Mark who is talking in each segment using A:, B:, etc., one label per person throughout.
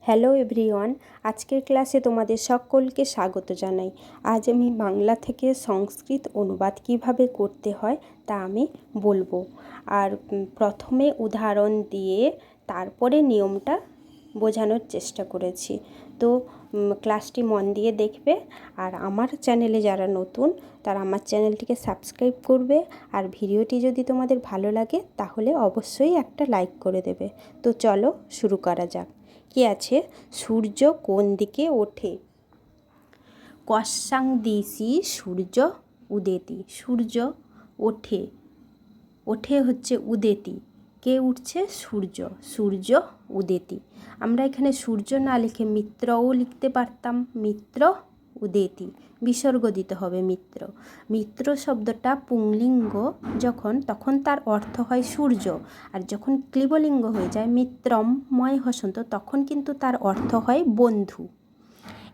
A: Hello everyone, আজকের ক্লাসে তোমাদের সকলকে স্বাগত জানাই। আজ আমি বাংলা থেকে সংস্কৃত অনুবাদ কিভাবে করতে হয় তা আমি বলবো। আর প্রথমে উদাহরণ দিয়ে তারপরে নিয়মটা বোঝানোর চেষ্টা করেছি। তো ক্লাসটি মন দিয়ে দেখবে। আর আমার চ্যানেলে যারা নতুন তারা আমার চ্যানেলটিকে সাবস্ক্রাইব করবে। আর ভিডিওটি যদি তোমাদের ভালো লাগে তাহলে অবশ্যই একটা লাইক করে দেবে। তো চলো শুরু করা যাক। কি আছে? সূর্য কোন দিকে ওঠে? কস্যাং দিশি সূর্য উদেতি। সূর্য ওঠে, ওঠে হচ্ছে উদেতি। কে উঠছে? সূর্য। সূর্য উদেতি। আমরা এখানে সূর্য না লিখে মিত্রও লিখতে পারতাম। মিত্র উদেতি, বিসর্গ দিতে হবে মিত্র। মিত্র শব্দটা পুংলিঙ্গ তখন তার অর্থ হয় সূর্য। আর যখন ক্লিবলিঙ্গ হয়ে যায় মিত্রম ময় হসন্ত, তখন কিন্তু তার অর্থ হয় বন্ধু।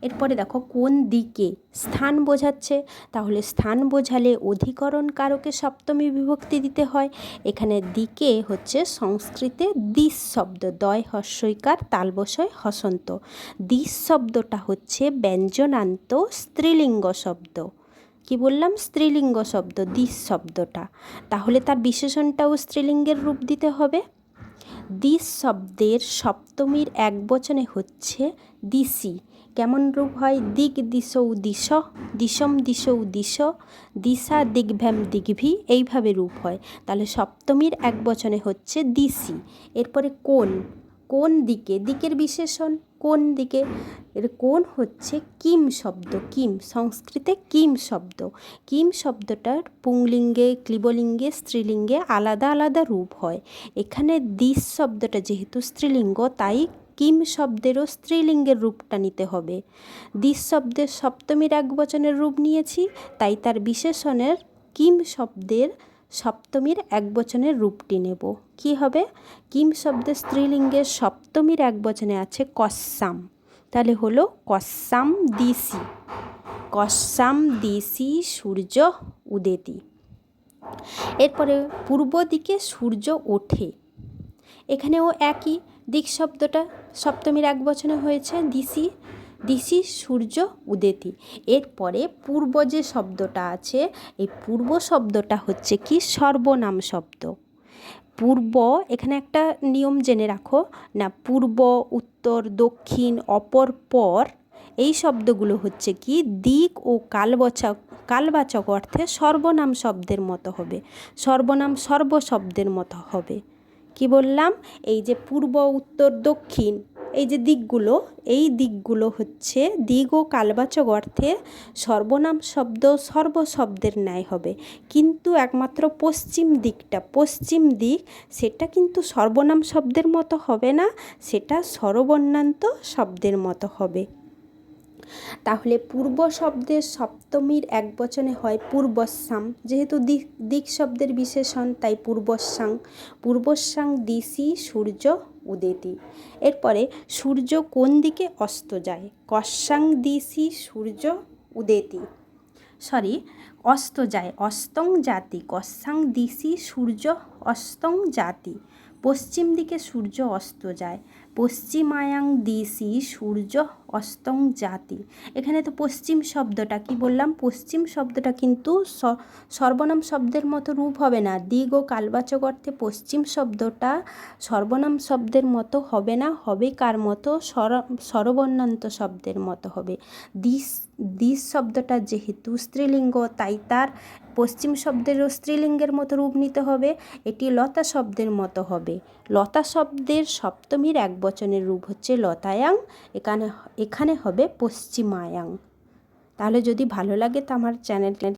A: এরপরে দেখো কোন দিকে, স্থান বোঝাচ্ছে। তাহলে স্থান বোঝালে অধিকরণ কারকে সপ্তমী বিভক্তি দিতে হয়। এখানে দিকে হচ্ছে সংস্কৃতে দিশ শব্দ, দয় হস্যইকার তালবসয় হসন্ত। দিশ শব্দটা হচ্ছে ব্যঞ্জনান্ত স্ত্রীলিঙ্গ শব্দ। কি বললাম? স্ত্রীলিঙ্গ শব্দ দিশ শব্দটা। তাহলে তার বিশেষণটাও স্ত্রীলিঙ্গের রূপ দিতে হবে। দিশ শব্দের সপ্তমীর একবচনে হচ্ছে দিশি। কেমন রূপ হয়? দিক দিশৌ দিশ, দিশম দিশৌ দিশ, দিশা দিগ্ভ্যাম দিগ্ভি, এইভাবে রূপ হয়। তাহলে সপ্তমীর একবচনে হচ্ছে দিশি। এরপরে কোন, কোন দিকে, দিকের বিশেষণ কোন দিকে। এর কোন হচ্ছে কিম শব্দ। কিম সংস্কৃতে কিম শব্দ। কিম শব্দটার পুংলিঙ্গে, ক্লিবলিঙ্গে, স্ত্রীলিঙ্গে আলাদা আলাদা রূপ হয়। এখানে দিশ শব্দটা যেহেতু স্ত্রীলিঙ্গ, তাই কিম শব্দেরও স্ত্রীলিঙ্গের রূপটা নিতে হবে। দিশ শব্দের সপ্তমীর একবচনের রূপ নিয়েছি, তাই তার বিশেষণের কিম শব্দের সপ্তমীর একবচনের রূপটি নেব। কি হবে? কিম শব্দের স্ত্রীলিঙ্গের সপ্তমীর একবচনে আছে কস্যাম। তাহলে হলো কস্যাম দিশি। কস্যাম দিশি সূর্য উদেতি। এরপরে পূর্ব দিকে সূর্য ওঠে। এখানেও একই, দিক শব্দটা সপ্তমীর একবচনে হয়েছে দিশি। দিশি সূর্য উদেতি। এরপরে পূর্ব যে শব্দটা আছে, এই পূর্ব শব্দটা হচ্ছে কি? সর্বনাম শব্দ। পূর্ব, এখানে একটা নিয়ম জেনে রাখো না, পূর্ব, উত্তর, দক্ষিণ, অপর, পর, এই শব্দগুলো হচ্ছে কি দিক ও কালবাচক অর্থে সর্বনাম শব্দের মতো হবে। সর্বনাম সর্ব শব্দের মতো হবে। কি বললাম? এই যে পূর্ব, উত্তর, দক্ষিণ, এই যে দিকগুলো, এই দিকগুলো হচ্ছে দিক ও কালবাচক অর্থে সর্বনাম শব্দ সর্ব শব্দের ন্যায় হবে। কিন্তু একমাত্র পশ্চিম দিকটা, পশ্চিম দিক, সেটা কিন্তু সর্বনাম শব্দের মতো হবে না, সেটা স্বরবর্ণান্ত শব্দের মতো হবে। তাহলে পূর্ব শব্দের সপ্তমীর একবচনে হয় পূর্বস্যাম। যেহেতু দিক শব্দের বিশেষণ, তাই পূর্বস্যাং। পূর্বস্যাং দিশি সূর্য উদেতি। এরপরে সূর্য কোন দিকে অস্ত যায়? কস্যাং দিশি সূর্য উদেতি। অস্ত যায়, অস্তং জাতি। কস্যাং দিশি সূর্য অস্তং জাতি। পশ্চিম দিকে সূর্য অস্ত যায়। পশ্চিমায়াং দিশি সূর্য অস্তং জাতি। এখানে তো পশ্চিম শব্দটা, কি বললাম? পশ্চিম শব্দটা কিন্তু সর্বনাম শব্দের মতো রূপ হবে না। দিক ও কালবাচক অর্থে পশ্চিম শব্দটা সর্বনাম শব্দের মতো হবে না, হবে কার মতো? স্বরবর্ণান্ত শব্দের মতো হবে। দিশ শব্দটা যেহেতু স্ত্রীলিঙ্গ, তাই তার পশ্চিম শব্দেরও স্ত্রীলিঙ্গের মতো রূপ নিতে হবে। এটি লতা শব্দের মতো হবে। লতা শব্দের সপ্তমীর একবচনের রূপ হচ্ছে লতায়াং। এখানে হবে পশ্চিমায়াং। তাহলে যদি ভালো লাগে তো আমার চ্যানেলটা